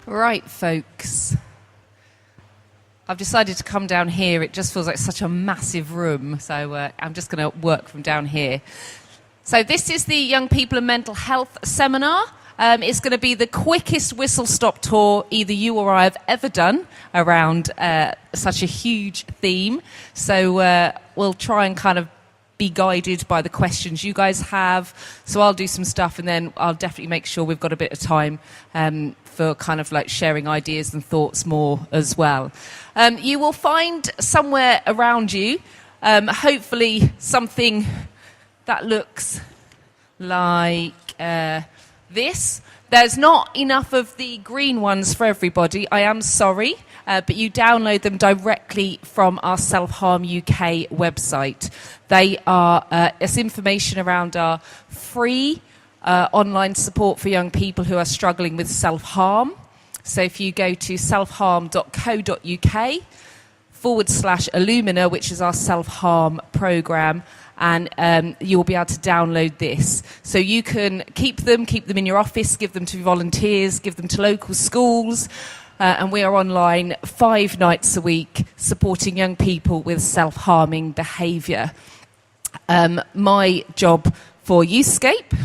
Right, folks. I've decided to come down here. It just feels like such a massive room, so I'm just going to work from down here. So this is the Young People and Mental Health Seminar. It's going to be the quickest whistle-stop tour either you or I have ever done around such a huge theme. So we'll try and kind of be guided by the questions you guys have. So I'll do some stuff, and then I'll definitely make sure we've got a bit of time for kind of like sharing ideas and thoughts more as well. You will find somewhere around you, hopefully something that looks like this. There's not enough of the green ones for everybody, I am sorry, but you download them directly from our Self-Harm UK website. They are it's information around our free online support for young people who are struggling with self-harm. So if you go to selfharm.co.uk/Illumina, which is our self-harm programme, and you'll be able to download this. So you can keep them in your office, give them to volunteers, give them to local schools, and we are online 5 nights a week supporting young people with self-harming behaviour. My job for Youthscape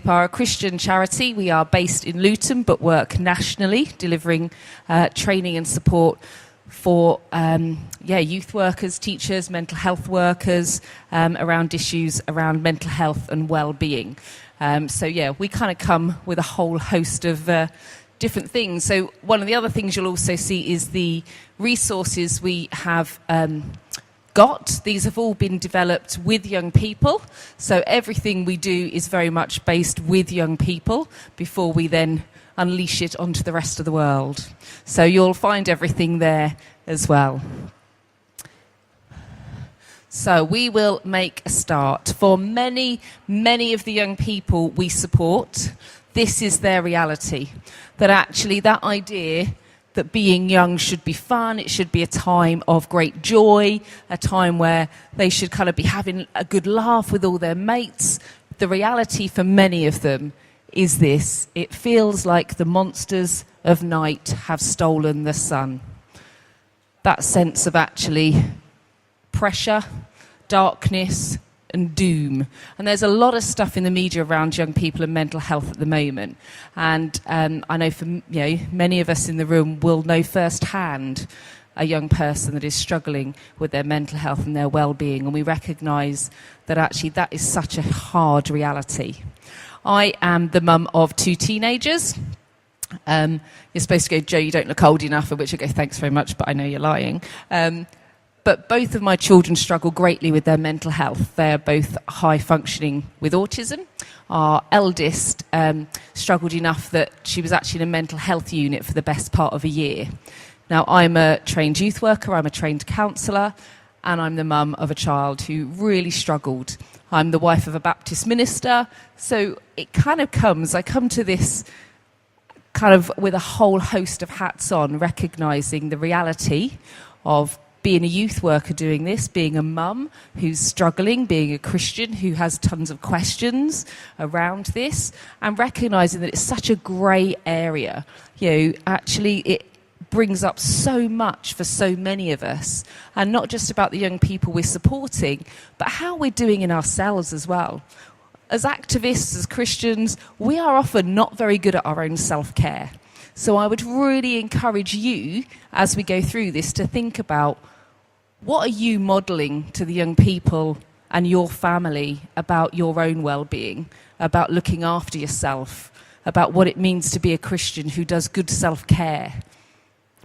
are a Christian charity. We are based in Luton but work nationally, delivering training and support for youth workers, teachers, mental health workers around issues around mental health and well-being. We kind of come with a whole host of different things. So one of the other things you'll also see is the resources we have got. These have all been developed with young people. So everything we do is very much based with young people before we then unleash it onto the rest of the world. So you'll find everything there as well. So we will make a start. For many, many of the young people we support, this is their reality. That actually that idea that being young should be fun, it should be a time of great joy, a time where they should kind of be having a good laugh with all their mates. The reality for many of them is this: it feels like the monsters of night have stolen the sun. That sense of actually pressure, darkness and doom. And there's a lot of stuff in the media around young people and mental health at the moment. And I know many of us in the room will know firsthand a young person that is struggling with their mental health and their well-being. And we recognise that actually that is such a hard reality. I am the mum of 2 teenagers. You're supposed to go, Joe, you don't look old enough, at which I go, thanks very much, but I know you're lying. But both of my children struggle greatly with their mental health. They're both high functioning with autism. Our eldest struggled enough that she was actually in a mental health unit for the best part of a year. Now, I'm a trained youth worker, I'm a trained counsellor, and I'm the mum of a child who really struggled. I'm the wife of a Baptist minister, so it kind of I come to this kind of with a whole host of hats on, recognising the reality of being a youth worker doing this, being a mum who's struggling, being a Christian who has tons of questions around this, and recognising that it's such a grey area. Actually it brings up so much for so many of us, and not just about the young people we're supporting, but how we're doing in ourselves as well. As activists, as Christians, we are often not very good at our own self-care. So I would really encourage you, as we go through this, to think about what are you modelling to the young people and your family about your own well-being, about looking after yourself, about what it means to be a Christian who does good self-care.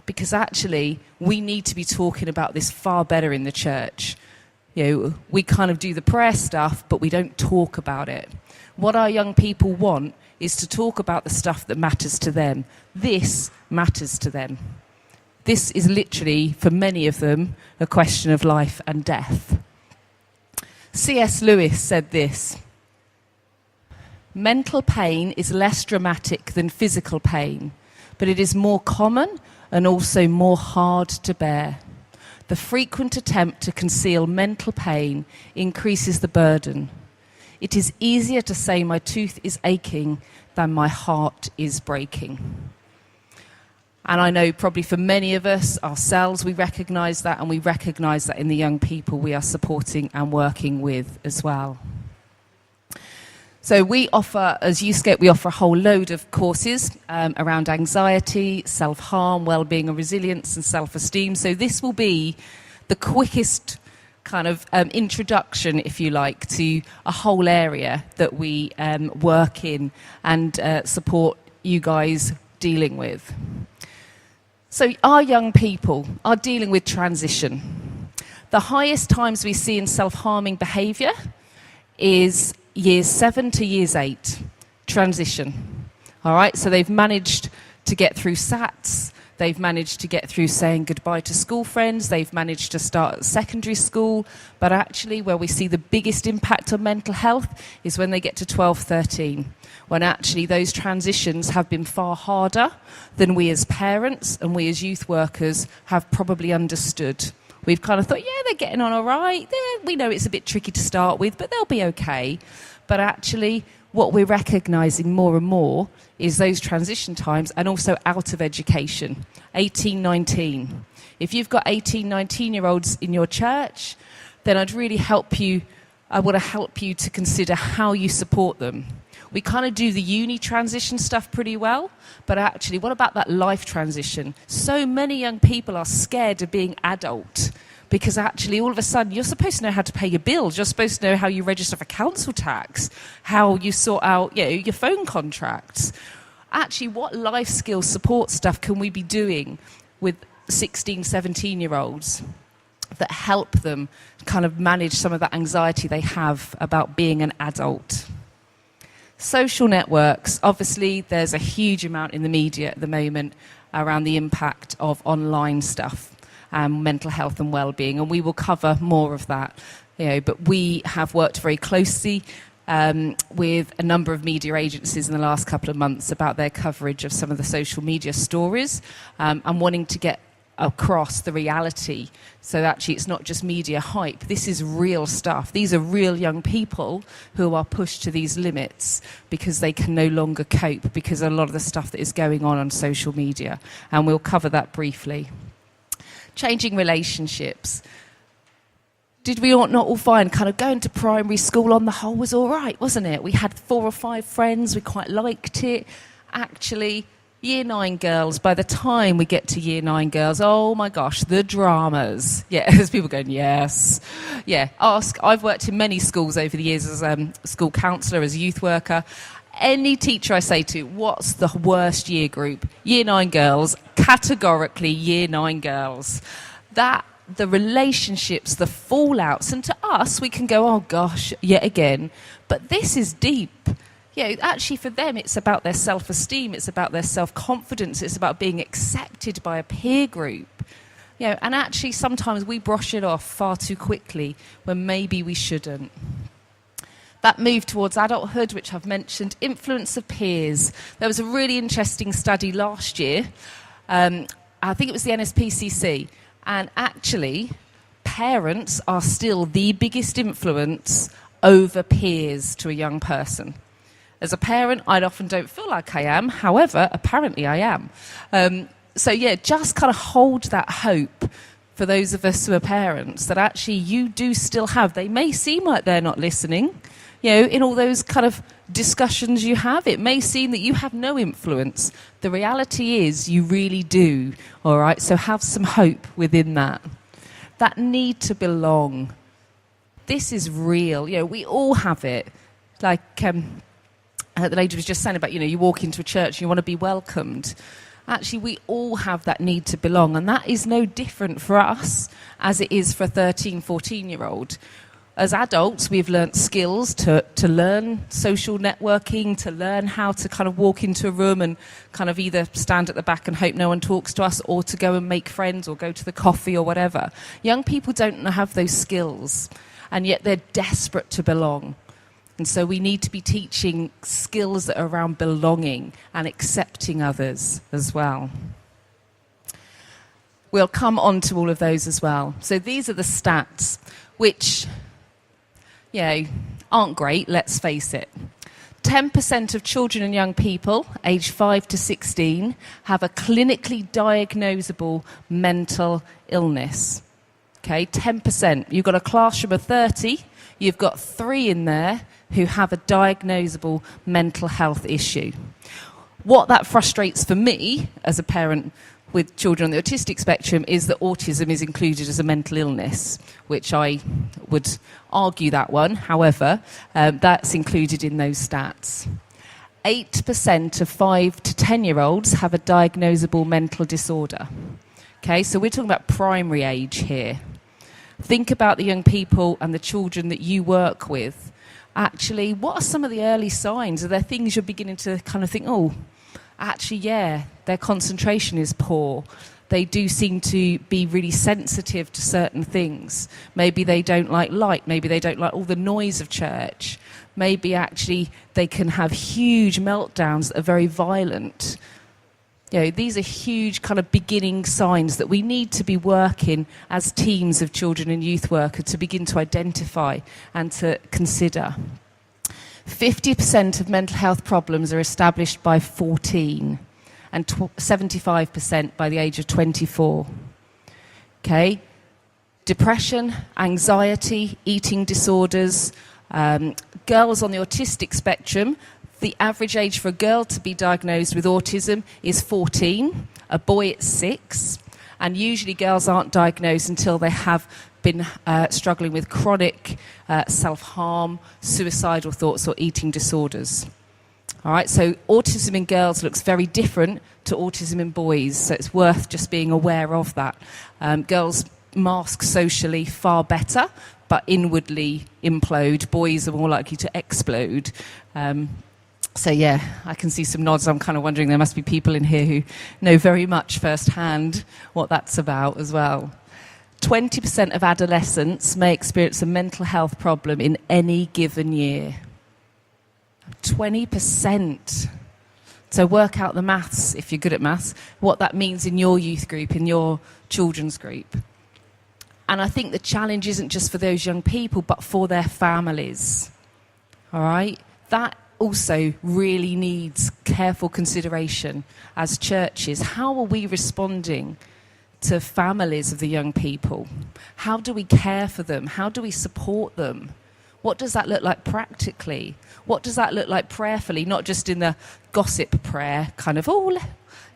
Because actually, we need to be talking about this far better in the church. We kind of do the prayer stuff, but we don't talk about it. What our young people want is to talk about the stuff that matters to them. This matters to them. This is literally, for many of them, a question of life and death. C.S. Lewis said this: mental pain is less dramatic than physical pain, but it is more common and also more hard to bear. The frequent attempt to conceal mental pain increases the burden. It is easier to say my tooth is aching than my heart is breaking. And I know probably for many of us ourselves, we recognise that, and we recognise that in the young people we are supporting and working with as well. So we offer, as Youthscape, we offer a whole load of courses around anxiety, self-harm, well-being and resilience and self-esteem. So this will be the quickest kind of introduction, if you like, to a whole area that we work in and support you guys dealing with. So our young people are dealing with transition. The highest times we see in self-harming behaviour is years 7 to years 8, transition. All right, so they've managed to get through SATs, they've managed to get through saying goodbye to school friends, they've managed to start at secondary school, but actually where we see the biggest impact on mental health is when they get to 12, 13, when actually those transitions have been far harder than we as parents and we as youth workers have probably understood. We've kind of thought, yeah, they're getting on all right. We know it's a bit tricky to start with, but they'll be okay. But actually, what we're recognising more and more is those transition times and also out of education, 18, 19. If you've got 18, 19-year-olds in your church, then I want to help you to consider how you support them. We kind of do the uni transition stuff pretty well, but actually, what about that life transition? So many young people are scared of being adult because actually, all of a sudden, you're supposed to know how to pay your bills. You're supposed to know how you register for council tax, how you sort out, your phone contracts. Actually, what life skills support stuff can we be doing with 16, 17-year-olds that help them kind of manage some of that anxiety they have about being an adult? Social networks, obviously there's a huge amount in the media at the moment around the impact of online stuff, mental health and well-being, and we will cover more of that. But we have worked very closely with a number of media agencies in the last couple of months about their coverage of some of the social media stories and wanting to get across the reality. So actually it's not just media hype, this is real stuff. These are real young people who are pushed to these limits because they can no longer cope because of a lot of the stuff that is going on social media, and we'll cover that briefly. Changing relationships. Did we not all find kind of going to primary school on the whole was all right, wasn't it? We had 4 or 5 friends, we quite liked it. Actually, Year 9 girls, by the time we get to Year 9 girls, oh my gosh, the dramas. Yeah, there's people going, yes. Yeah, I've worked in many schools over the years as a school counsellor, as a youth worker. Any teacher I say to, what's the worst year group? Year 9 girls, categorically Year 9 girls. The relationships, the fallouts, and to us, we can go, oh gosh, yet again. But this is deep. Actually for them it's about their self-esteem, it's about their self-confidence, it's about being accepted by a peer group. And actually sometimes we brush it off far too quickly when maybe we shouldn't. That move towards adulthood, which I've mentioned, influence of peers. There was a really interesting study last year, I think it was the NSPCC, and actually parents are still the biggest influence over peers to a young person. As a parent, I often don't feel like I am. However, apparently I am. Just kind of hold that hope for those of us who are parents that actually you do still have. They may seem like they're not listening. In all those kind of discussions you have, it may seem that you have no influence. The reality is you really do. All right, so have some hope within that. That need to belong. This is real. We all have it. Like the lady was just saying about, you walk into a church and you want to be welcomed. Actually, we all have that need to belong, and that is no different for us as it is for a 13, 14-year-old. As adults, we've learnt skills to learn social networking, to learn how to kind of walk into a room and kind of either stand at the back and hope no one talks to us, or to go and make friends or go to the coffee or whatever. Young people don't have those skills, and yet they're desperate to belong. And so we need to be teaching skills that are around belonging and accepting others as well. We'll come on to all of those as well. So these are the stats, which, aren't great, let's face it. 10% of children and young people aged 5 to 16 have a clinically diagnosable mental illness. Okay, 10%. You've got a classroom of 30, you've got 3 in there who have a diagnosable mental health issue. What that frustrates for me as a parent with children on the autistic spectrum is that autism is included as a mental illness, which I would argue that one. However, that's included in those stats. 8% of 5 to 10-year-olds have a diagnosable mental disorder. Okay, so we're talking about primary age here. Think about the young people and the children that you work with. Actually, what are some of the early signs? Are there things you're beginning to kind of think, oh, actually, yeah, their concentration is poor. They do seem to be really sensitive to certain things. Maybe they don't like light. Maybe they don't like all the noise of church. Maybe actually they can have huge meltdowns that are very violent. You know, these are huge kind of beginning signs that we need to be working as teams of children and youth workers to begin to identify and to consider. 50% of mental health problems are established by 14 and 75% by the age of 24. Okay? Depression, anxiety, eating disorders, girls on the autistic spectrum, the average age for a girl to be diagnosed with autism is 14, a boy it's 6, and usually girls aren't diagnosed until they have been struggling with chronic self-harm, suicidal thoughts or eating disorders. All right, so autism in girls looks very different to autism in boys, so it's worth just being aware of that. Girls mask socially far better, but inwardly implode. Boys are more likely to explode. So yeah, I can see some nods. I'm kind of wondering there must be people in here who know very much firsthand what that's about as well. 20% of adolescents may experience a mental health problem in any given year. 20%. So work out the maths, if you're good at maths, what that means in your youth group, in your children's group. And I think the challenge isn't just for those young people, but for their families. All right? That also really needs careful consideration as churches. How are we responding to families of the young people? How do we care for them? How do we support them? What does that look like practically? What does that look like prayerfully? Not just in the gossip prayer, kind of, oh, you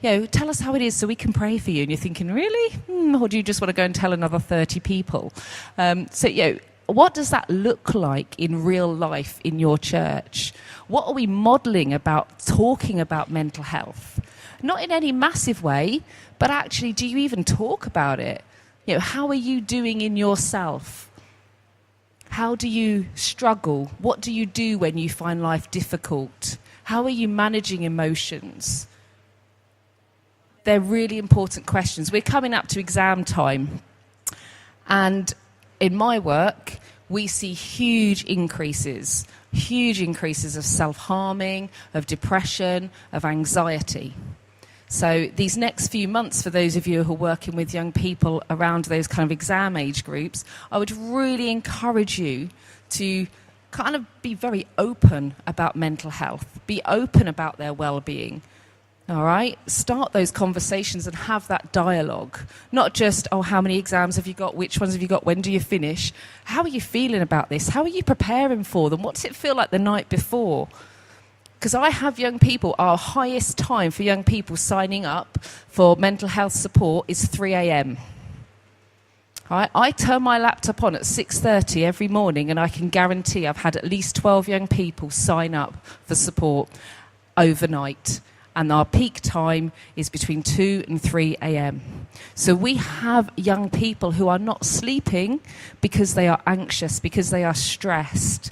know, tell us how it is so we can pray for you. And you're thinking, really? Or do you just want to go and tell another 30 people? So, you know, what does that look like in real life in your church? What are we modelling about talking about mental health? Not in any massive way, but actually, do you even talk about it? You know, how are you doing in yourself? How do you struggle? What do you do when you find life difficult? How are you managing emotions? They're really important questions. We're coming up to exam time. And in my work, we see huge increases of self-harming, of depression, of anxiety. So these next few months, for those of you who are working with young people around those kind of exam age groups, I would really encourage you to kind of be very open about mental health, be open about their well-being. All right? Start those conversations and have that dialogue. Not just, oh, how many exams have you got? Which ones have you got? When do you finish? How are you feeling about this? How are you preparing for them? What does it feel like the night before? Because I have young people, our highest time for young people signing up for mental health support is 3 a.m. Right? I turn my laptop on at 6:30 every morning and I can guarantee I've had at least 12 young people sign up for support overnight. And our peak time is between 2 and 3 a.m. So we have young people who are not sleeping because they are anxious, because they are stressed.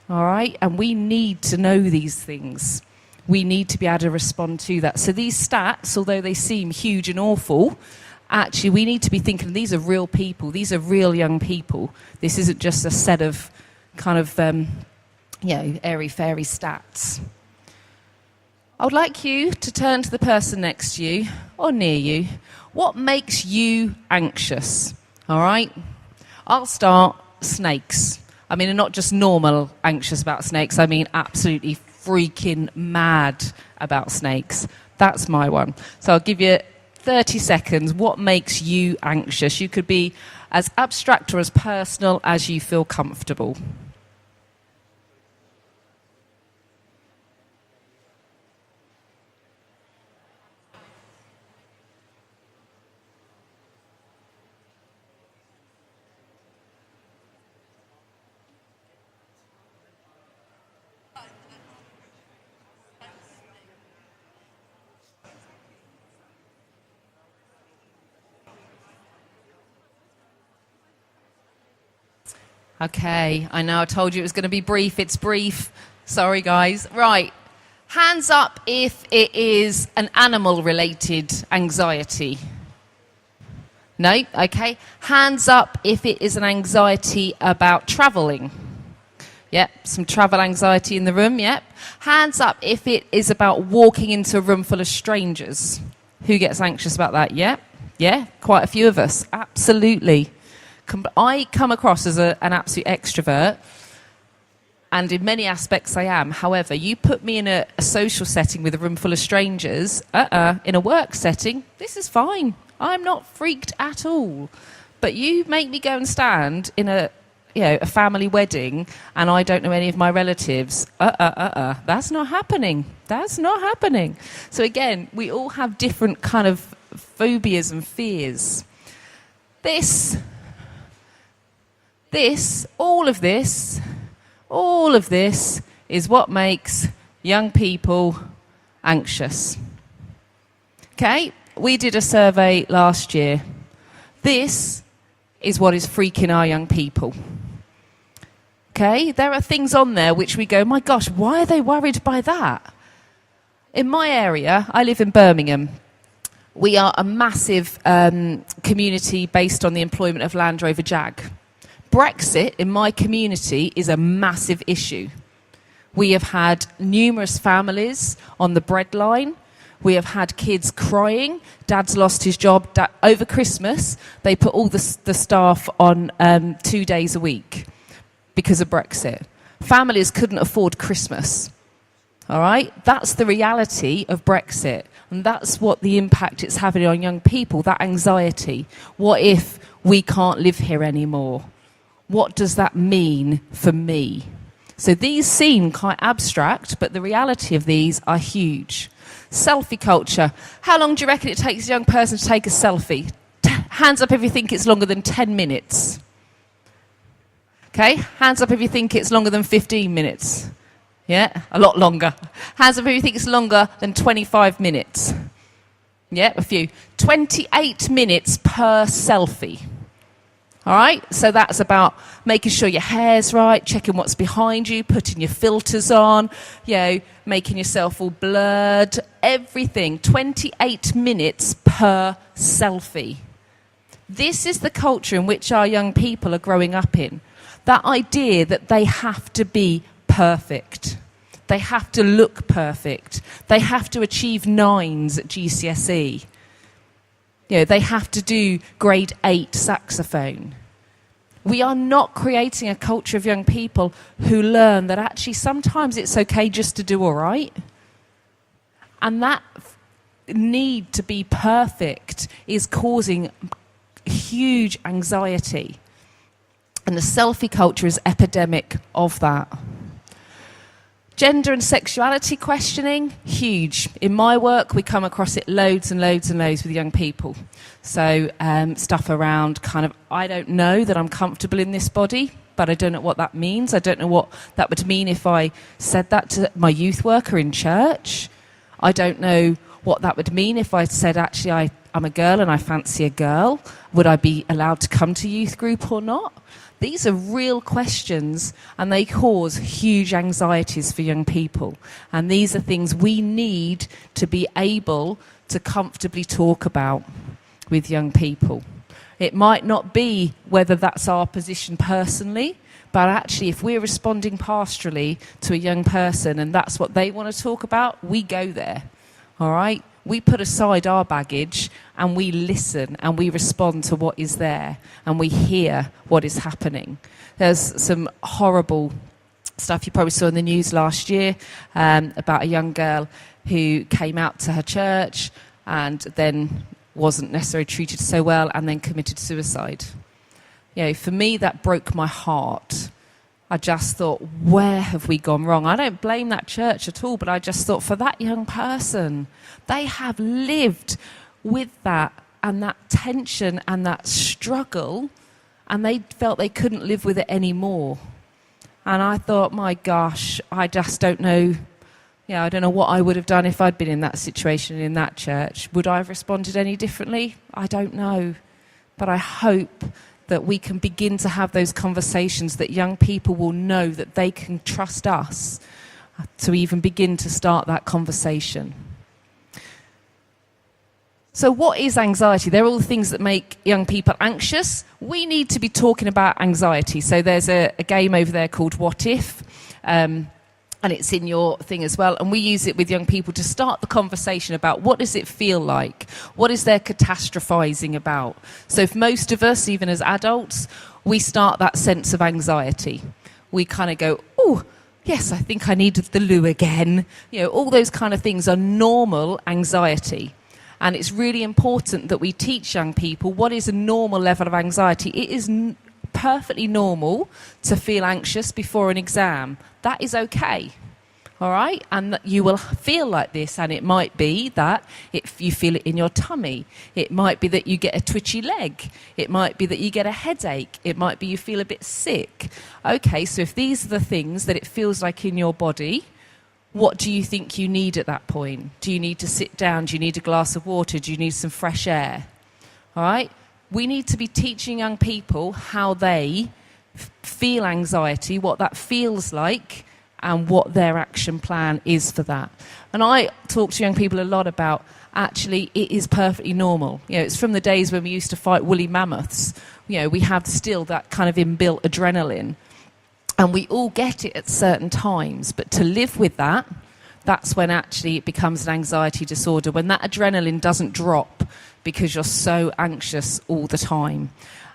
All right? And we need to know these things. We need to be able to respond to that. So these stats, although they seem huge and awful, actually we need to be thinking these are real people. These are real young people. This isn't just a set of kind of, airy-fairy stats. I would like you to turn to the person next to you or near you. What makes you anxious? All right? I'll start. Snakes. I mean, not just normal anxious about snakes, I mean absolutely freaking mad about snakes. That's my one. So I'll give you 30 seconds. What makes you anxious? You could be as abstract or as personal as you feel comfortable. Okay, I know I told you it was going to be brief. It's brief. Sorry, guys. Right. Hands up if it is an animal-related anxiety. No? Okay. Hands up if it is an anxiety about travelling. Yep, some travel anxiety in the room, yep. Hands up if it is about walking into a room full of strangers. Who gets anxious about that? Yep. Yeah, quite a few of us. Absolutely. I come across as an absolute extrovert, and in many aspects I am. However, you put me in a social setting with a room full of strangers, in a work setting, this is fine. I'm not freaked at all. But you make me go and stand in a family wedding, and I don't know any of my relatives. That's not happening. That's not happening. So again, we all have different kind of phobias and fears. All of this is what makes young people anxious. Okay, we did a survey last year. This is what is freaking our young people. Okay, there are things on there which we go, my gosh, why are they worried by that? In my area, I live in Birmingham. We are a massive community based on the employment of Land Rover Jag. Brexit in my community is a massive issue. We have had numerous families on the breadline. We have had kids crying. Dad's lost his job. Over Christmas, they put all the staff on 2 days a week because of Brexit. Families couldn't afford Christmas. All right? That's the reality of Brexit. And that's what the impact it's having on young people, that anxiety. What if we can't live here anymore? What does that mean for me? So these seem quite abstract, but the reality of these are huge. Selfie culture. How long do you reckon it takes a young person to take a selfie? Hands up if you think it's longer than 10 minutes. Okay, hands up if you think it's longer than 15 minutes. Yeah, a lot longer. Hands up if you think it's longer than 25 minutes. Yeah, a few. 28 minutes per selfie. All right, so that's about making sure your hair's right, checking what's behind you, putting your filters on, making yourself all blurred, everything. 28 minutes per selfie. This is the culture in which our young people are growing up in. That idea that they have to be perfect. They have to look perfect. They have to achieve 9s at GCSE. They have to do grade 8 saxophone. We are not creating a culture of young people who learn that actually sometimes it's okay just to do all right. And that need to be perfect is causing huge anxiety. And the selfie culture is epidemic of that. Gender and sexuality questioning, huge. In my work, we come across it loads and loads and loads with young people. So stuff around kind of, I don't know that I'm comfortable in this body, but I don't know what that means. I don't know what that would mean if I said that to my youth worker in church. I don't know what that would mean if I said, actually, I'm a girl and I fancy a girl. Would I be allowed to come to youth group or not? These are real questions, and they cause huge anxieties for young people. And these are things we need to be able to comfortably talk about with young people. It might not be whether that's our position personally, but actually if we're responding pastorally to a young person and that's what they want to talk about, we go there. All right? we put aside our baggage and we listen and we respond to what is there and we hear what is happening. There's some horrible stuff you probably saw in the news last year about a young girl who came out to her church and then wasn't necessarily treated so well and then committed suicide. For me, that broke my heart. I just thought, where have we gone wrong? I don't blame that church at all, but I just thought, for that young person, they have lived with that and that tension and that struggle, and they felt they couldn't live with it anymore. And I thought, my gosh, I just don't know. I don't know what I would have done if I'd been in that situation in that church. Would I have responded any differently? I don't know. But I hope that we can begin to have those conversations, that young people will know that they can trust us to even begin to start that conversation. So what is anxiety? They're all the things that make young people anxious. We need to be talking about anxiety. So there's a game over there called What If? And it's in your thing as well. And we use it with young people to start the conversation about what does it feel like? What is there catastrophizing about? So for most of us, even as adults, we start that sense of anxiety. We kind of go, oh, yes, I think I need the loo again. All those kind of things are normal anxiety. And it's really important that we teach young people what is a normal level of anxiety. It is perfectly normal to feel anxious before an exam. That is okay, all right? And that you will feel like this, and it might be that if you feel it in your tummy. It might be that you get a twitchy leg. It might be that you get a headache. It might be you feel a bit sick. Okay, so if these are the things that it feels like in your body, what do you think you need at that point? Do you need to sit down? Do you need a glass of water? Do you need some fresh air? All right? We need to be teaching young people how they feel anxiety, what that feels like, and what their action plan is for that. And I talk to young people a lot about, actually, it is perfectly normal. It's from the days when we used to fight woolly mammoths. We have still that kind of inbuilt adrenaline. And we all get it at certain times. But to live with that, that's when actually it becomes an anxiety disorder, when that adrenaline doesn't drop because you're so anxious all the time.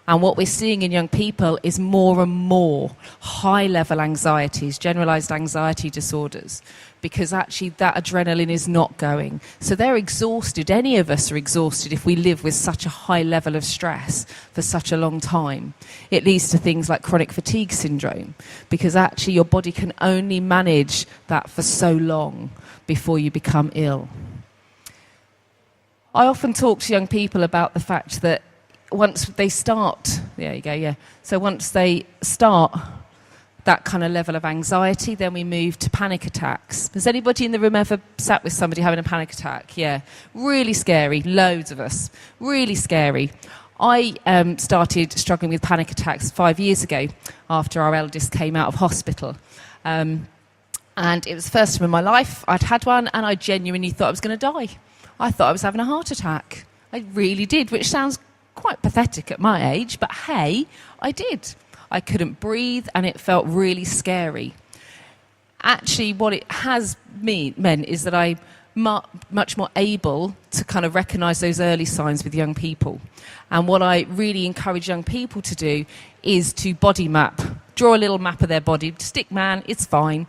And what we're seeing in young people is more and more high-level anxieties, generalised anxiety disorders, because actually that adrenaline is not going. So they're exhausted. Any of us are exhausted if we live with such a high level of stress for such a long time. It leads to things like chronic fatigue syndrome, because actually your body can only manage that for so long before you become ill. I often talk to young people about the fact that once they start, so once they start that kind of level of anxiety, then we move to panic attacks. Has anybody in the room ever sat with somebody having a panic attack? Yeah, really scary, loads of us, really scary. I started struggling with panic attacks 5 years ago after our eldest came out of hospital. And it was the first time in my life I'd had one, and I genuinely thought I was going to die. I thought I was having a heart attack. I really did, which sounds quite pathetic at my age, but hey, I did. I couldn't breathe, and it felt really scary. Actually, what it has meant is that I'm much more able to kind of recognise those early signs with young people. And what I really encourage young people to do is to body map, draw a little map of their body. Stick man, it's fine.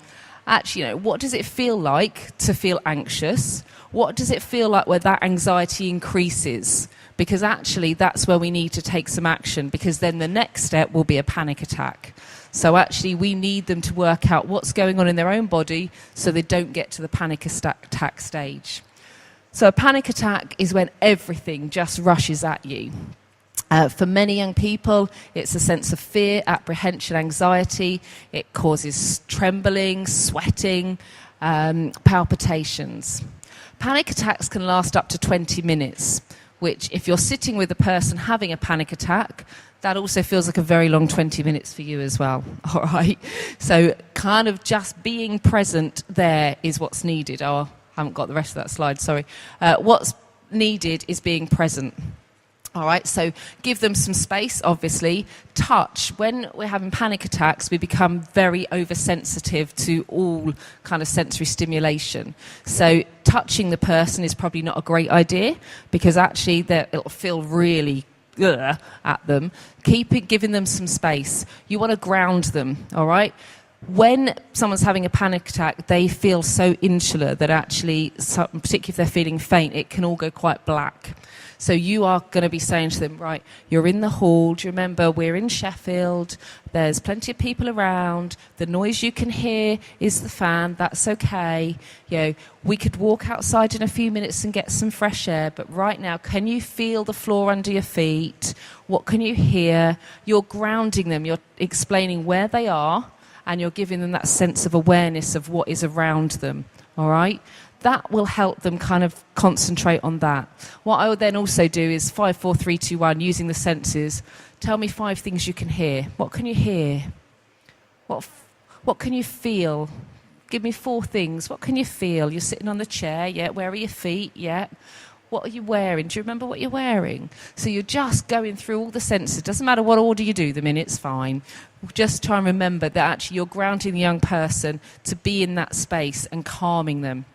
Actually, what does it feel like to feel anxious? What does it feel like where that anxiety increases? Because actually that's where we need to take some action, because then the next step will be a panic attack. So actually we need them to work out what's going on in their own body so they don't get to the panic attack stage. So a panic attack is when everything just rushes at you. For many young people, it's a sense of fear, apprehension, anxiety. It causes trembling, sweating, palpitations. Panic attacks can last up to 20 minutes, which if you're sitting with a person having a panic attack, that also feels like a very long 20 minutes for you as well, all right? So kind of just being present there is what's needed. Oh, I haven't got the rest of that slide, sorry. What's needed is being present. All right, so give them some space, obviously. Touch. When we're having panic attacks, we become very oversensitive to all kind of sensory stimulation. So touching the person is probably not a great idea, because actually it'll feel really at them. Giving them some space. You want to ground them, all right? When someone's having a panic attack, they feel so insular that actually, particularly if they're feeling faint, it can all go quite black. So you are going to be saying to them, right, you're in the hall. Do you remember we're in Sheffield? There's plenty of people around. The noise you can hear is the fan. That's okay. We could walk outside in a few minutes and get some fresh air. But right now, can you feel the floor under your feet? What can you hear? You're grounding them. You're explaining where they are, and you're giving them that sense of awareness of what is around them. All right? That will help them kind of concentrate on that. What I would then also do is 5, 4, 3, 2, 1, using the senses. Tell me 5 things you can hear. What can you hear? What can you feel? Give me 4 things. What can you feel? You're sitting on the chair, yeah. Where are your feet? Yeah. What are you wearing? Do you remember what you're wearing? So you're just going through all the senses. Doesn't matter what order you do them in, it's fine. Just try and remember that actually you're grounding the young person to be in that space and calming them.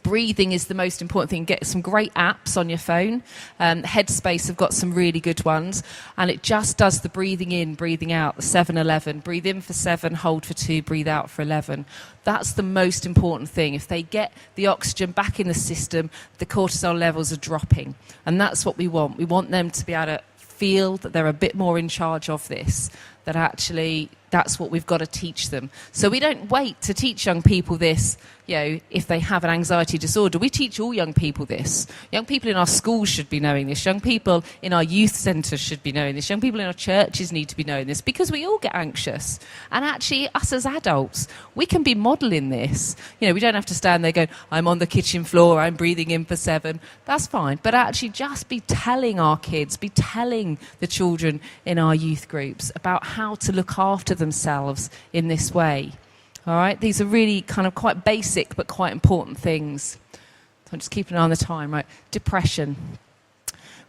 Breathing is the most important thing. Get some great apps on your phone. Headspace have got some really good ones. And it just does the breathing in, breathing out, the 7-11. Breathe in for 7, hold for 2, breathe out for 11. That's the most important thing. If they get the oxygen back in the system, the cortisol levels are dropping. And that's what we want. We want them to be able to feel that they're a bit more in charge of this, that actually that's what we've got to teach them. So we don't wait to teach young people this, if they have an anxiety disorder. We teach all young people this. Young people in our schools should be knowing this. Young people in our youth centres should be knowing this. Young people in our churches need to be knowing this, because we all get anxious. And actually, us as adults, we can be modelling this. We don't have to stand there going, I'm on the kitchen floor, I'm breathing in for 7. That's fine. But actually just be telling our kids, be telling the children in our youth groups about how to look after themselves in this way. All right, these are really kind of quite basic but quite important things. So I'm just keeping an eye on the time, right? Depression.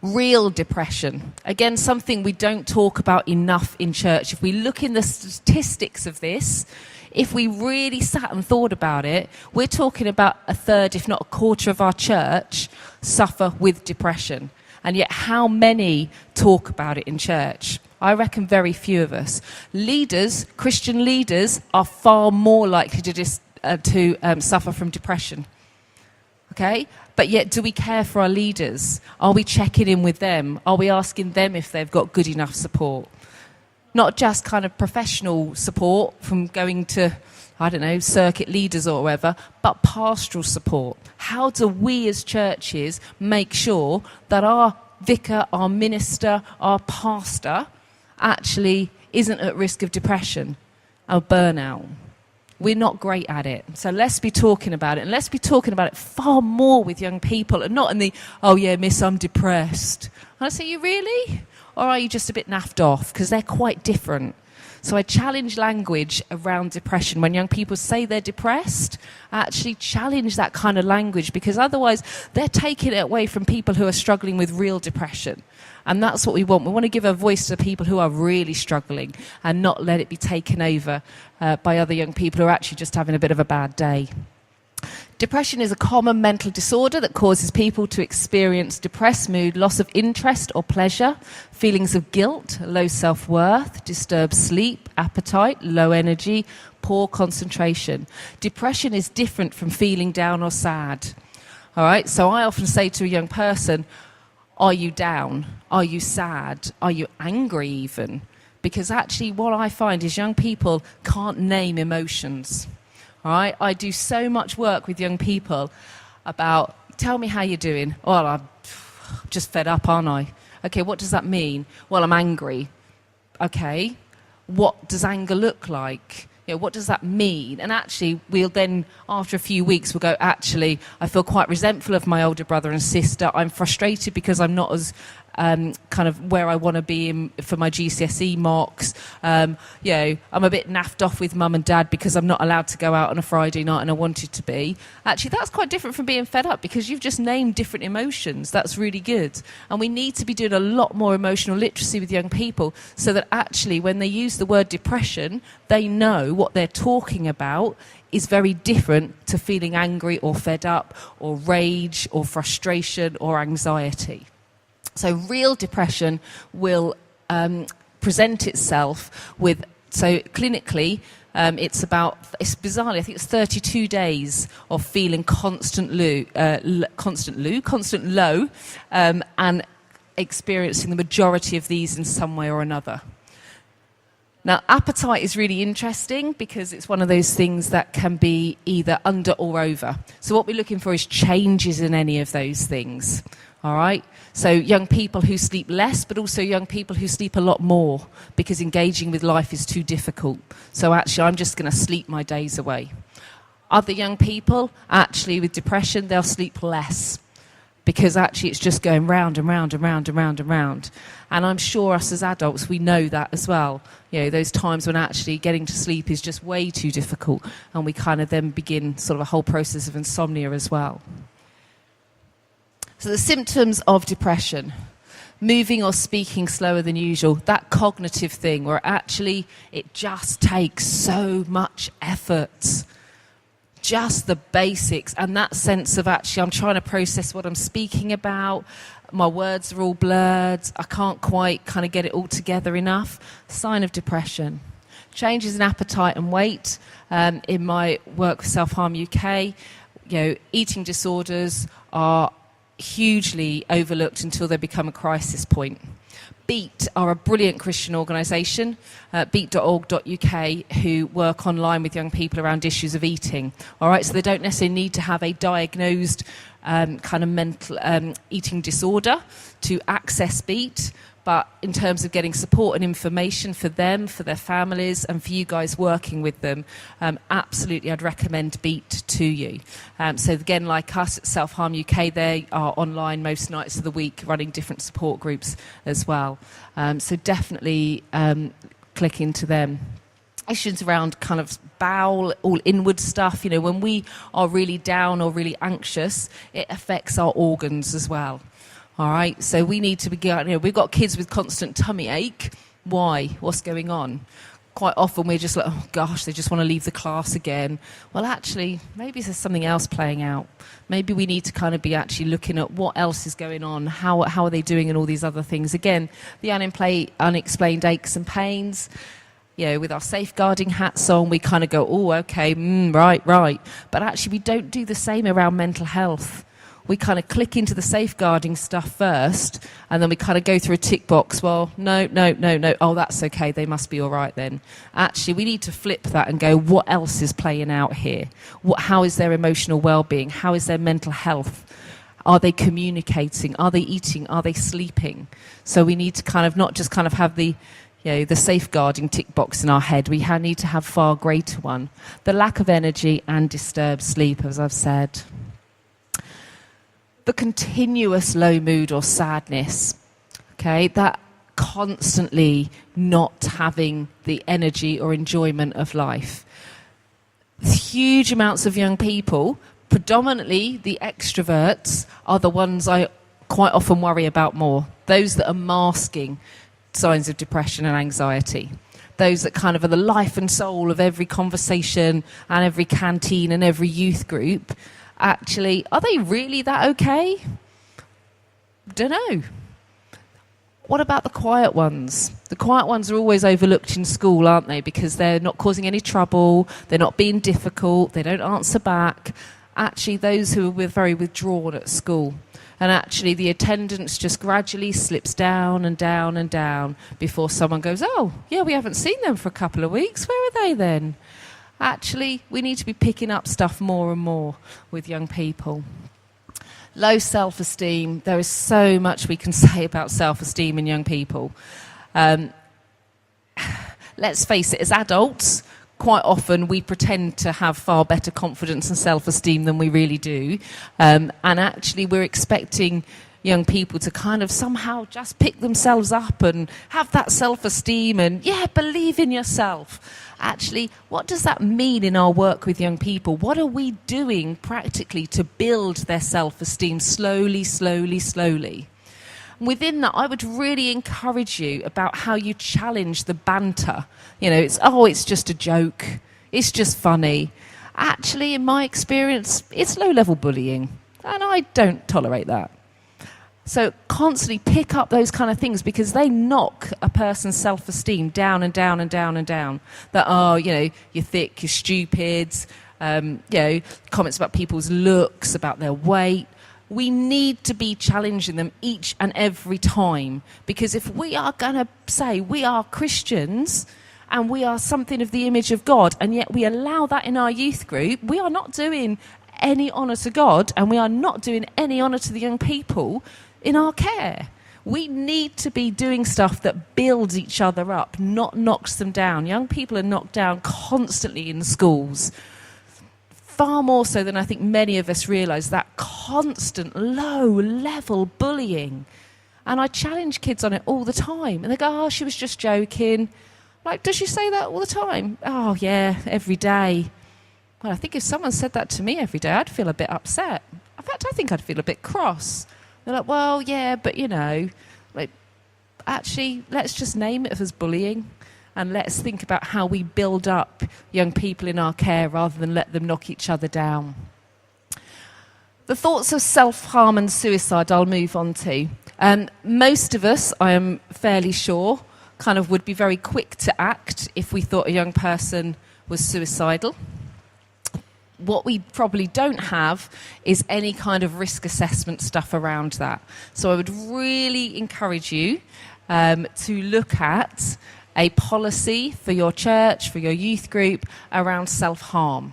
Real depression. Again, something we don't talk about enough in church. If we look in the statistics of this, if we really sat and thought about it, we're talking about a third, if not a quarter of our church suffer with depression. And yet how many talk about it in church? I reckon very few of us. Leaders, Christian leaders, are far more likely to suffer from depression. Okay? But yet, do we care for our leaders? Are we checking in with them? Are we asking them if they've got good enough support? Not just kind of professional support from going to, circuit leaders or whatever, but pastoral support. How do we as churches make sure that our vicar, our minister, our pastor actually isn't at risk of depression or burnout? We're not great at it. So let's be talking about it. And let's be talking about it far more with young people, and not in the, oh yeah, miss, I'm depressed. And I say, you really? Or are you just a bit naffed off? Because they're quite different. So I challenge language around depression. When young people say they're depressed, I actually challenge that kind of language, because otherwise they're taking it away from people who are struggling with real depression. And that's what we want. We want to give a voice to people who are really struggling and not let it be taken over by other young people who are actually just having a bit of a bad day. Depression is a common mental disorder that causes people to experience depressed mood, loss of interest or pleasure, feelings of guilt, low self-worth, disturbed sleep, appetite, low energy, poor concentration. Depression is different from feeling down or sad. All right, so I often say to a young person, are you down? Are you sad? Are you angry even? Because actually what I find is young people can't name emotions. All right, I do so much work with young people about, tell me how you're doing. Well, I'm just fed up, aren't I? Okay, what does that mean? Well, I'm angry. Okay, what does anger look like? What does that mean? And actually, we'll then, after a few weeks, we'll go, actually, I feel quite resentful of my older brother and sister. I'm frustrated because I'm not as kind of where I want to be for my GCSE mocks. I'm a bit naffed off with mum and dad because I'm not allowed to go out on a Friday night and I wanted to be. Actually, that's quite different from being fed up, because you've just named different emotions. That's really good. And we need to be doing a lot more emotional literacy with young people, so that actually when they use the word depression, they know what they're talking about is very different to feeling angry or fed up or rage or frustration or anxiety. So real depression will present itself with, so clinically, it's bizarrely, I think it's 32 days of feeling constant low, and experiencing the majority of these in some way or another. Now, appetite is really interesting because it's one of those things that can be either under or over. So what we're looking for is changes in any of those things. All right? So young people who sleep less, but also young people who sleep a lot more because engaging with life is too difficult. So actually, I'm just going to sleep my days away. Other young people, actually, with depression, they'll sleep less because actually it's just going round and round and round and round and round. And I'm sure us as adults, we know that as well. You know, those times when actually getting to sleep is just way too difficult, and we kind of then begin sort of a whole process of insomnia as well. So the symptoms of depression: moving or speaking slower than usual, that cognitive thing where actually it just takes so much effort. Just the basics, and that sense of actually I'm trying to process what I'm speaking about, my words are all blurred, I can't quite kind of get it all together enough. Sign of depression. Changes in appetite and weight. In my work with Self Harm UK, eating disorders are hugely overlooked until they become a crisis point. Beat are a brilliant Christian organisation, beat.org.uk, who work online with young people around issues of eating. All right, so they don't necessarily need to have a diagnosed kind of mental eating disorder to access Beat, but in terms of getting support and information for them, for their families, and for you guys working with them, absolutely I'd recommend Beat to you. So again, like us at Self Harm UK, they are online most nights of the week running different support groups as well. So definitely click into them. Issues around kind of bowel, all inward stuff. When we are really down or really anxious, it affects our organs as well. All right, so we need to be, we've got kids with constant tummy ache. Why? What's going on? Quite often we're just like, oh gosh, they just want to leave the class again. Well, actually, maybe there's something else playing out. Maybe we need to kind of be actually looking at what else is going on, how are they doing, and all these other things. Again, the unexplained aches and pains. With our safeguarding hats on, we kind of go, oh, okay, right. But actually, we don't do the same around mental health. We kind of click into the safeguarding stuff first, and then we kind of go through a tick box. Well, no. Oh, that's okay. They must be all right then. Actually, we need to flip that and go, what else is playing out here? How is their emotional well-being? How is their mental health? Are they communicating? Are they eating? Are they sleeping? So we need to kind of not just kind of have the safeguarding tick box in our head. We need to have far greater one. The lack of energy and disturbed sleep, as I've said. The continuous low mood or sadness, okay, that constantly not having the energy or enjoyment of life. Huge amounts of young people, predominantly the extroverts, are the ones I quite often worry about more. Those that are masking signs of depression and anxiety. Those that kind of are the life and soul of every conversation and every canteen and every youth group. Actually, are they really that okay? Don't know. What about the quiet ones? The quiet ones are always overlooked in school, aren't they? Because they're not causing any trouble, they're not being difficult, they don't answer back. Actually, those who are very withdrawn at school. And actually, the attendance just gradually slips down and down and down before someone goes, oh, yeah, we haven't seen them for a couple of weeks. Where are they then? Actually, we need to be picking up stuff more and more with young people. Low self-esteem. There is so much we can say about self-esteem in young people. Let's face it, as adults, quite often we pretend to have far better confidence and self-esteem than we really do. And actually, we're expecting young people to kind of somehow just pick themselves up and have that self-esteem and, believe in yourself. Actually, what does that mean in our work with young people? What are we doing practically to build their self-esteem slowly, slowly, slowly? Within that, I would really encourage you about how you challenge the banter. It's just a joke. It's just funny. Actually, in my experience, it's low-level bullying, and I don't tolerate that. So constantly pick up those kind of things, because they knock a person's self-esteem down and down and down and down. That, you're thick, you're stupid, comments about people's looks, about their weight. We need to be challenging them each and every time, because if we are going to say we are Christians and we are something of the image of God, and yet we allow that in our youth group, we are not doing any honour to God, and we are not doing any honour to the young people in our care. We need to be doing stuff that builds each other up, not knocks them down. Young people are knocked down constantly in schools, far more so than I think many of us realise, that constant low-level bullying. And I challenge kids on it all the time. And they go, she was just joking. Like, does she say that all the time? Oh, yeah, every day. Well, I think if someone said that to me every day, I'd feel a bit upset. In fact, I think I'd feel a bit cross. They're like, well, yeah, but, actually, let's just name it as bullying. And let's think about how we build up young people in our care rather than let them knock each other down. The thoughts of self-harm and suicide I'll move on to. Most of us, I am fairly sure, kind of would be very quick to act if we thought a young person was suicidal. What we probably don't have is any kind of risk assessment stuff around that. So I would really encourage you to look at a policy for your church, for your youth group, around self-harm.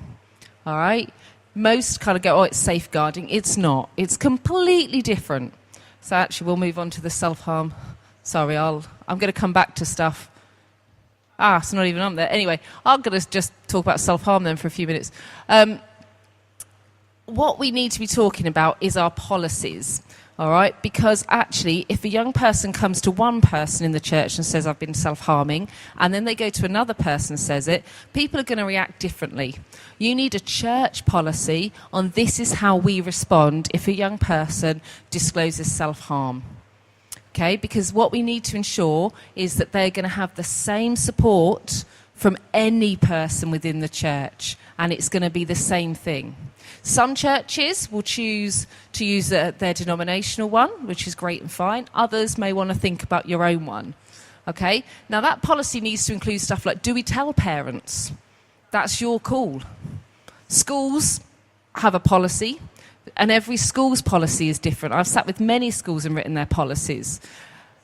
All right? Most kind of go, it's safeguarding. It's not. It's completely different. So actually, we'll move on to the self-harm. Sorry, I'm going to come back to stuff. It's not even on there. Anyway, I'm going to just talk about self-harm then for a few minutes. What we need to be talking about is our policies. All right, because actually, if a young person comes to one person in the church and says, I've been self-harming, and then they go to another person and says it, people are going to react differently. You need a church policy on this is how we respond if a young person discloses self-harm. Okay, because what we need to ensure is that they're going to have the same support from any person within the church, and it's going to be the same thing. Some churches will choose to use their denominational one, which is great and fine. Others may want to think about your own one. Okay? Now, that policy needs to include stuff like, do we tell parents? That's your call. Schools have a policy, and every school's policy is different. I've sat with many schools and written their policies.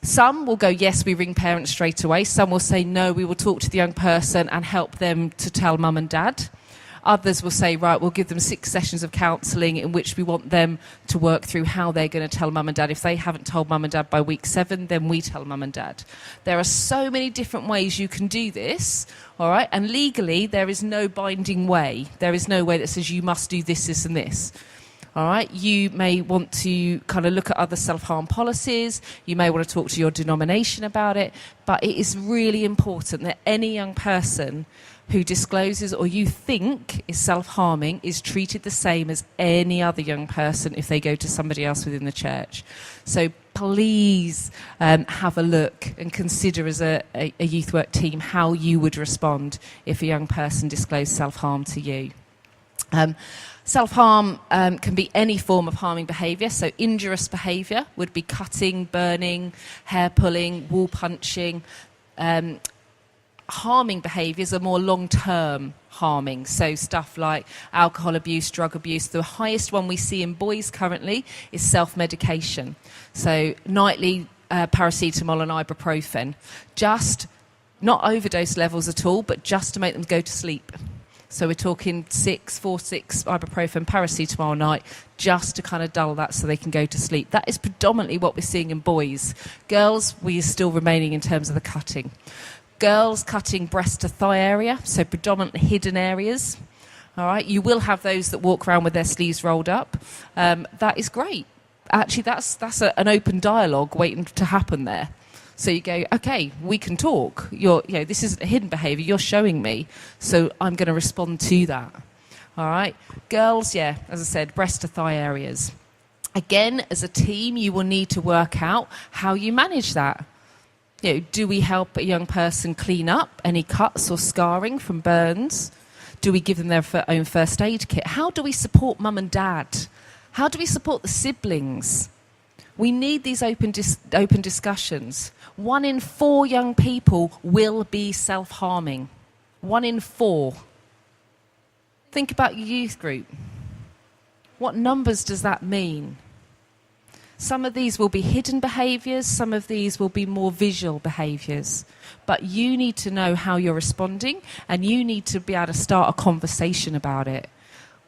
Some will go, yes, we ring parents straight away. Some will say, no, we will talk to the young person and help them to tell mum and dad. Others will say, right, we'll give them 6 sessions of counselling in which we want them to work through how they're going to tell mum and dad. If they haven't told mum and dad by week 7, then we tell mum and dad. There are so many different ways you can do this, all right? And legally, there is no binding way. There is no way that says you must do this, this and this. All right, you may want to kind of look at other self-harm policies. You may want to talk to your denomination about it. But it is really important that any young person who discloses or you think is self-harming is treated the same as any other young person if they go to somebody else within the church. So please have a look and consider as a youth work team how you would respond if a young person disclosed self-harm to you. Self-harm can be any form of harming behaviour. So injurious behaviour would be cutting, burning, hair pulling, wall punching. Harming behaviours are more long-term harming. So stuff like alcohol abuse, drug abuse. The highest one we see in boys currently is self-medication. So nightly paracetamol and ibuprofen. Just not overdose levels at all, but just to make them go to sleep. So we're talking 4, 6 ibuprofen, paracetamol a night, just to kind of dull that so they can go to sleep. That is predominantly what we're seeing in boys. Girls, we are still remaining in terms of the cutting. Girls cutting breast to thigh area, so predominantly hidden areas. All right, you will have those that walk around with their sleeves rolled up. That is great. actually an open dialogue waiting to happen there. So you go, okay, we can talk. This isn't a hidden behaviour. You're showing me, so I'm going to respond to that. All right, girls, as I said, breast to thigh areas. Again, as a team, you will need to work out how you manage that. Do we help a young person clean up any cuts or scarring from burns? Do we give them their own first aid kit? How do we support mum and dad? How do we support the siblings? We need these open discussions. 1 in 4 young people will be self-harming. 1 in 4. Think about your youth group. What numbers does that mean? Some of these will be hidden behaviours, some of these will be more visual behaviours. But you need to know how you're responding, and you need to be able to start a conversation about it.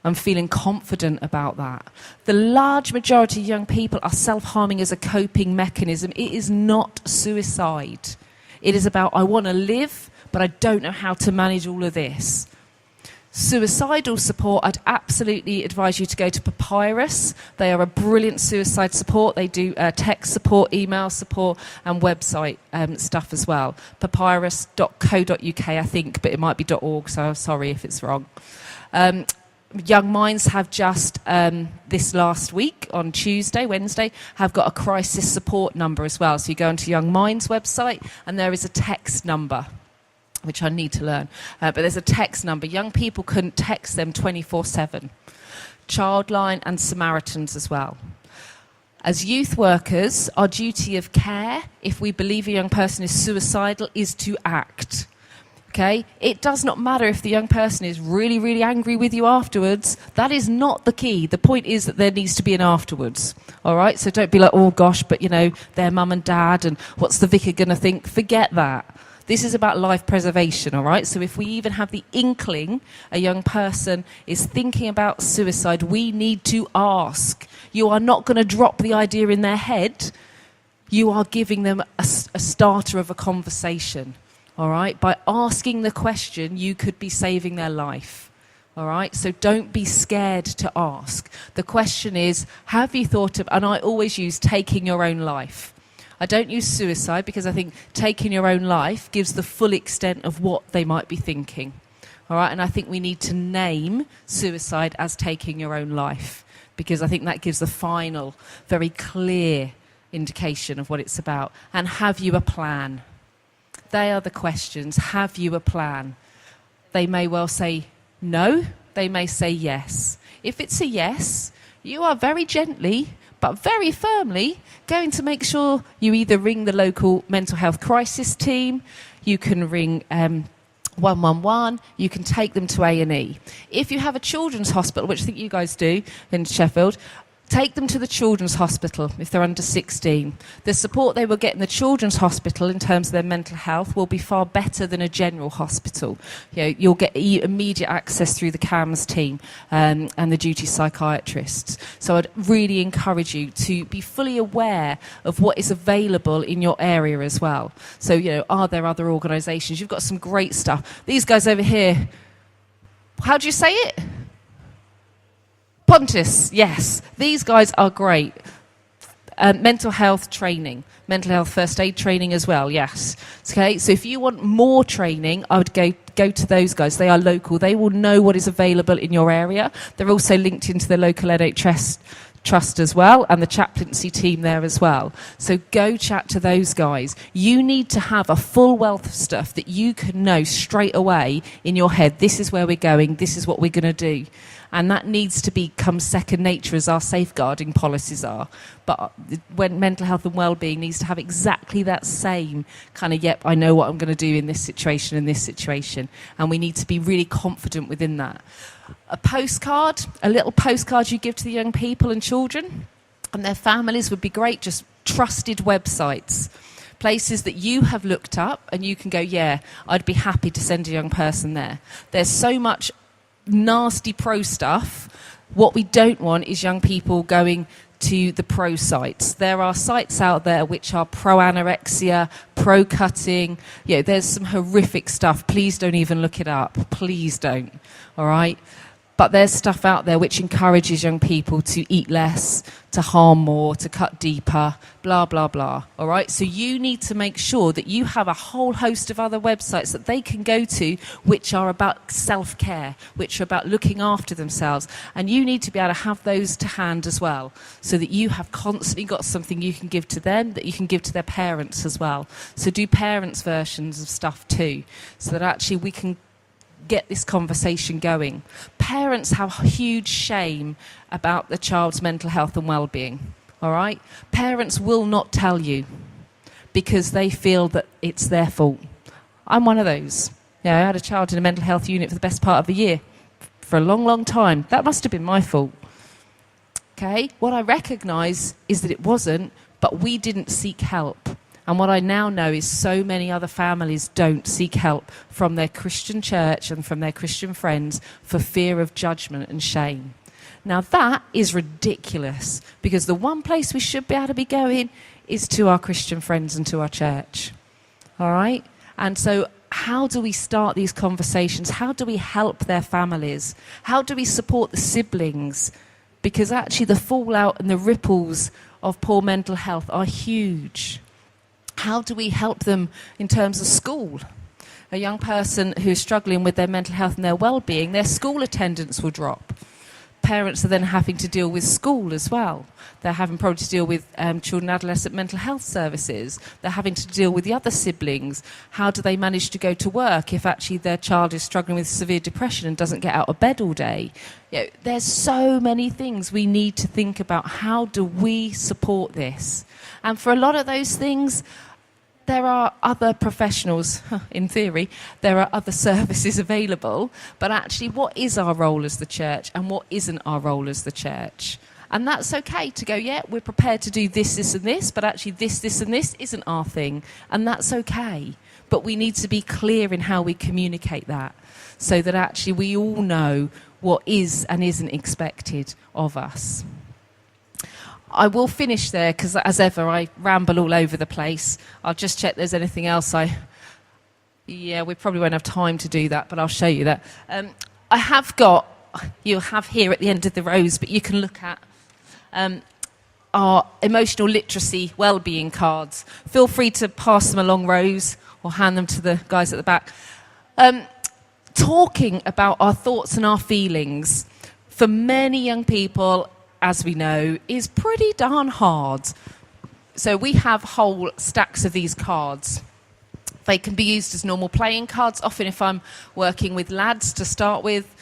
I'm feeling confident about that. The large majority of young people are self-harming as a coping mechanism. It is not suicide. It is about, I want to live, but I don't know how to manage all of this. Suicidal support, I'd absolutely advise you to go to Papyrus. They are a brilliant suicide support. They do text support, email support, and website stuff as well. Papyrus.co.uk, I think, but it might be .org, so sorry if it's wrong. Young Minds have just, this last week, on Wednesday, have got a crisis support number as well. So you go onto Young Minds website, and there is a text number, which I need to learn. But there's a text number. Young people can text them 24/7. Childline and Samaritans as well. As youth workers, our duty of care, if we believe a young person is suicidal, is to act. Okay? It does not matter if the young person is really, really angry with you afterwards. That is not the key. The point is that there needs to be an afterwards. All right? So don't be like, oh gosh, but they're mum and dad, and what's the vicar going to think? Forget that. This is about life preservation, all right? So if we even have the inkling a young person is thinking about suicide, we need to ask. You are not going to drop the idea in their head. You are giving them a starter of a conversation, all right? By asking the question, you could be saving their life, all right? So don't be scared to ask. The question is, have you thought of, and I always use taking your own life. I don't use suicide because I think taking your own life gives the full extent of what they might be thinking. All right, and I think we need to name suicide as taking your own life, because I think that gives the final, very clear indication of what it's about. And have you a plan? They are the questions. Have you a plan? They may well say no. They may say yes. If it's a yes, you are very gently but very firmly going to make sure you either ring the local mental health crisis team, you can ring 111, you can take them to A&E. If you have a children's hospital, which I think you guys do in Sheffield, take them to the children's hospital if they're under 16. The support they will get in the children's hospital in terms of their mental health will be far better than a general hospital. You'll get immediate access through the CAMS team and the duty psychiatrists. So I'd really encourage you to be fully aware of what is available in your area as well. So, are there other organisations? You've got some great stuff. These guys over here, how do you say it? Pontus, yes. These guys are great. Mental health training, mental health first aid training as well, yes. Okay, so if you want more training, I would go to those guys. They are local. They will know what is available in your area. They're also linked into the local NHS trust as well, and the chaplaincy team there as well. So go chat to those guys. You need to have a full wealth of stuff that you can know straight away in your head. This is where we're going. This is what we're going to do. And that needs to become second nature as our safeguarding policies are. But when mental health and well-being needs to have exactly that same kind of, yep, I know what I'm going to do in this situation, And we need to be really confident within that. A little postcard you give to the young people and children and their families would be great. Just trusted websites. Places that you have looked up and you can go, yeah, I'd be happy to send a young person there. There's so much nasty pro stuff. What we don't want is young people going to the pro sites. There are sites out there which are pro anorexia, pro cutting. There's some horrific stuff. Please don't even look it up. Please don't. All right. But there's stuff out there which encourages young people to eat less, to harm more, to cut deeper, blah, blah, blah. All right? So you need to make sure that you have a whole host of other websites that they can go to which are about self-care, which are about looking after themselves. And you need to be able to have those to hand as well, so that you have constantly got something you can give to them, that you can give to their parents as well. So do parents' versions of stuff too, so that actually we can get this conversation going. Parents have huge shame about the child's mental health and well-being, all right? Parents will not tell you because they feel that it's their fault. I'm one of those. Yeah, I had a child in a mental health unit for the best part of a year, for a long, long time. That must have been my fault. Okay? What I recognise is that it wasn't, but we didn't seek help. And what I now know is so many other families don't seek help from their Christian church and from their Christian friends for fear of judgment and shame. Now that is ridiculous, because the one place we should be able to be going is to our Christian friends and to our church. All right? And so how do we start these conversations? How do we help their families? How do we support the siblings? Because actually the fallout and the ripples of poor mental health are huge. How do we help them in terms of school? A young person who's struggling with their mental health and their well-being, their school attendance will drop. Parents are then having to deal with school as well. They're having probably to deal with children and adolescent mental health services. They're having to deal with the other siblings. How do they manage to go to work if actually their child is struggling with severe depression and doesn't get out of bed all day? You know, there's so many things we need to think about. How do we support this? And for a lot of those things, there are other professionals, in theory, there are other services available, but actually what is our role as the church and what isn't our role as the church? And that's okay to go, yeah, we're prepared to do this, this and this, but actually this and this isn't our thing, and that's okay. But we need to be clear in how we communicate that, so that actually we all know what is and isn't expected of us. I will finish there because, as ever, I ramble all over the place. I'll just check there's anything else Yeah, we probably won't have time to do that, but I'll show you that. I have got, you'll have here at the end of the rows, but you can look at our emotional literacy wellbeing cards. Feel free to pass them along rows or hand them to the guys at the back. Talking about our thoughts and our feelings, for many young people, as we know, is pretty darn hard. So we have whole stacks of these cards. They can be used as normal playing cards. Often if I'm working with lads to start with,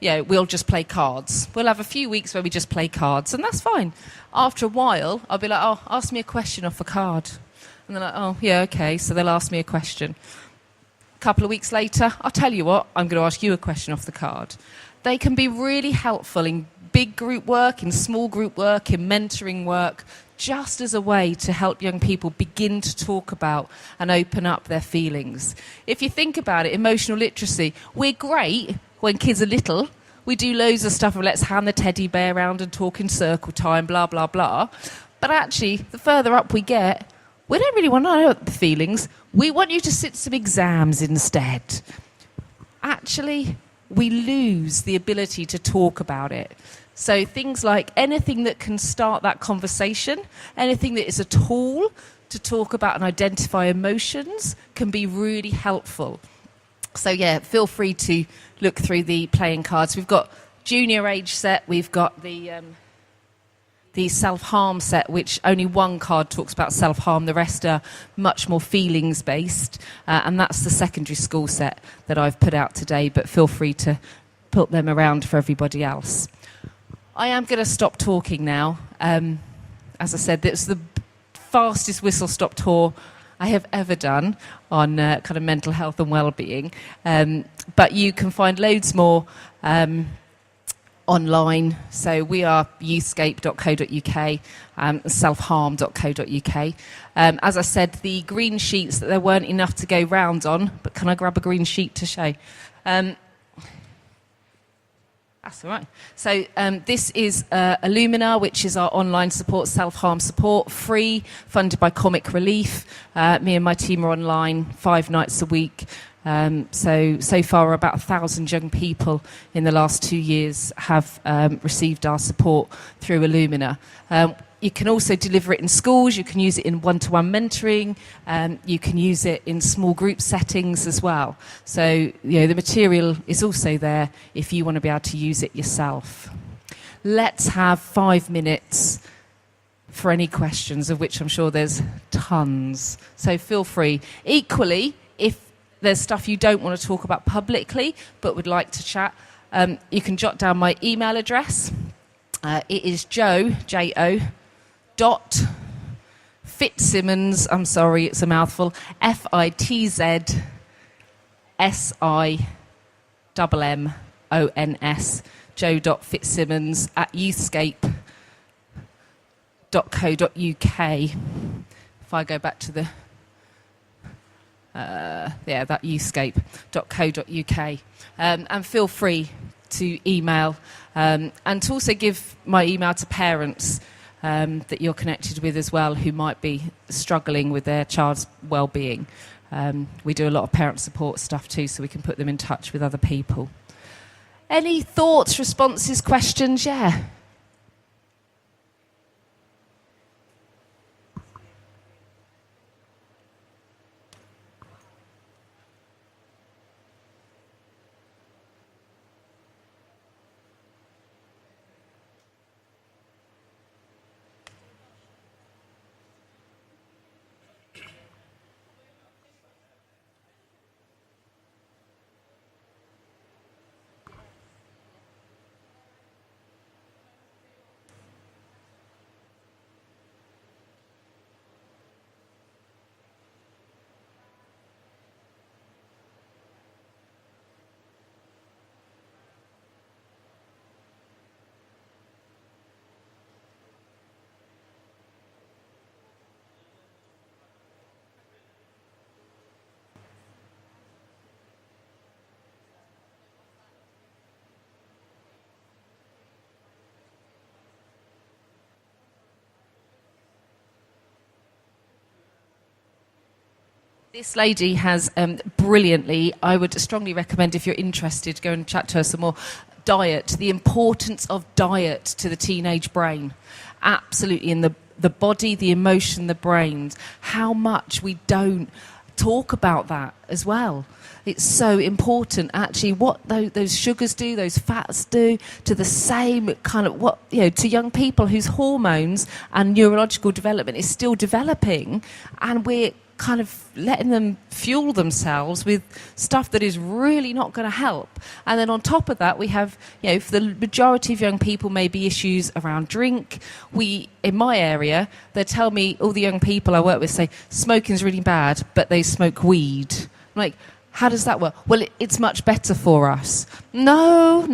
we'll just play cards. We'll have a few weeks where we just play cards, and that's fine. After a while, I'll be like, oh, ask me a question off a card. And they're like, oh, yeah, okay, so they'll ask me a question. A couple of weeks later, I'll tell you what, I'm going to ask you a question off the card. They can be really helpful in big group work, in small group work, in mentoring work, just as a way to help young people begin to talk about and open up their feelings. If you think about it, emotional literacy, we're great when kids are little. We do loads of stuff of let's hand the teddy bear around and talk in circle time, blah, blah, blah. But actually, the further up we get, we don't really want to know the feelings. We want you to sit some exams instead. Actually, we lose the ability to talk about it. So things like anything that can start that conversation, anything that is a tool to talk about and identify emotions can be really helpful. So yeah, feel free to look through the playing cards. We've got junior age set, we've got the self-harm set, which only one card talks about self-harm, the rest are much more feelings-based, and that's the secondary school set that I've put out today, but feel free to put them around for everybody else. I am going to stop talking now. As I said, it's the fastest whistle-stop tour I have ever done on kind of mental health and well-being, but you can find loads more online. So we are youthscape.co.uk, selfharm.co.uk. As I said, the green sheets, that there weren't enough to go round on, but can I grab a green sheet to show? That's all right. So this is Illumina, which is our online support, self-harm support, free, funded by Comic Relief. Me and my team are online 5 nights a week, So far, about 1,000 young people in the last 2 years have received our support through Illumina. You can also deliver it in schools, you can use it in one-to-one mentoring, you can use it in small group settings as well. So, the material is also there if you want to be able to use it yourself. Let's have 5 minutes for any questions, of which I'm sure there's tons. So feel free. Equally, if there's stuff you don't want to talk about publicly but would like to chat, you can jot down my email address. It is J-O, dot Fitzsimmons, I'm sorry, it's a mouthful, FITZSMMONS, joe.fitzsimmons at youthscape.co.uk. If I go back to the that youthscape.co.uk, and feel free to email and to also give my email to parents that you're connected with as well, who might be struggling with their child's well-being. We do a lot of parent support stuff too, so we can put them in touch with other people. Any thoughts, responses, questions? Yeah. This lady has brilliantly, I would strongly recommend, if you're interested, go and chat to her some more, diet, the importance of diet to the teenage brain. Absolutely, in the body, the emotion, the brains, how much we don't talk about that as well. It's so important, actually, what those sugars do, those fats do, to the same kind of, to young people whose hormones and neurological development is still developing, and we're kind of letting them fuel themselves with stuff that is really not going to help. And then on top of that, we have, for the majority of young people, maybe issues around drink. In my area, they tell me, all the young people I work with say, smoking's really bad, but they smoke weed. I'm like, how does that work? Well, it's much better for us. No,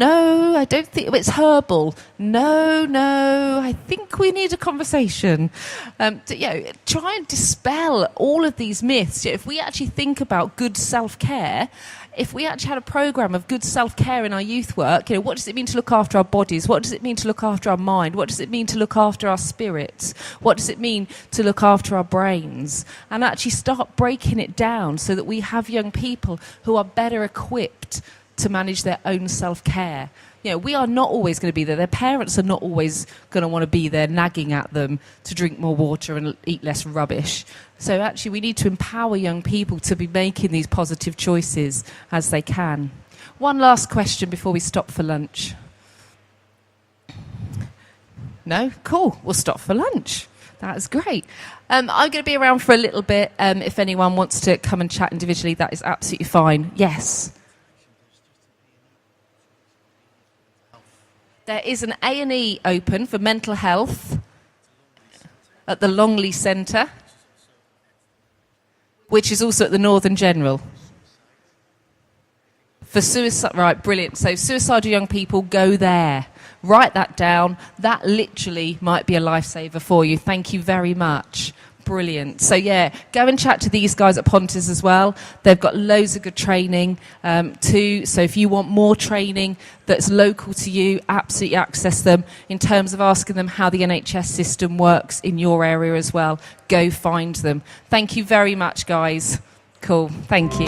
I don't think it's herbal. No, I think we need a conversation. Try and dispel all of these myths. If we actually think about good self-care, if we actually had a programme of good self-care in our youth work, what does it mean to look after our bodies? What does it mean to look after our mind? What does it mean to look after our spirits? What does it mean to look after our brains? And actually start breaking it down so that we have young people who are better equipped to manage their own self-care. We are not always going to be there. Their parents are not always going to want to be there nagging at them to drink more water and eat less rubbish. So actually we need to empower young people to be making these positive choices as they can. One last question before we stop for lunch. No? Cool. We'll stop for lunch. That is great. I'm going to be around for a little bit. If anyone wants to come and chat individually, that is absolutely fine. Yes. There is an A&E open for mental health at the Longley Centre, which is also at the Northern General. For suicide, right, brilliant. So suicidal young people, go there. Write that down. That literally might be a lifesaver for you. Thank you very much. Brilliant. So go and chat to these guys at Pontus as well. They've got loads of good training too. So if you want more training that's local to you, absolutely access them. In terms of asking them how the NHS system works in your area as well, go find them. Thank you very much, guys. Cool. Thank you.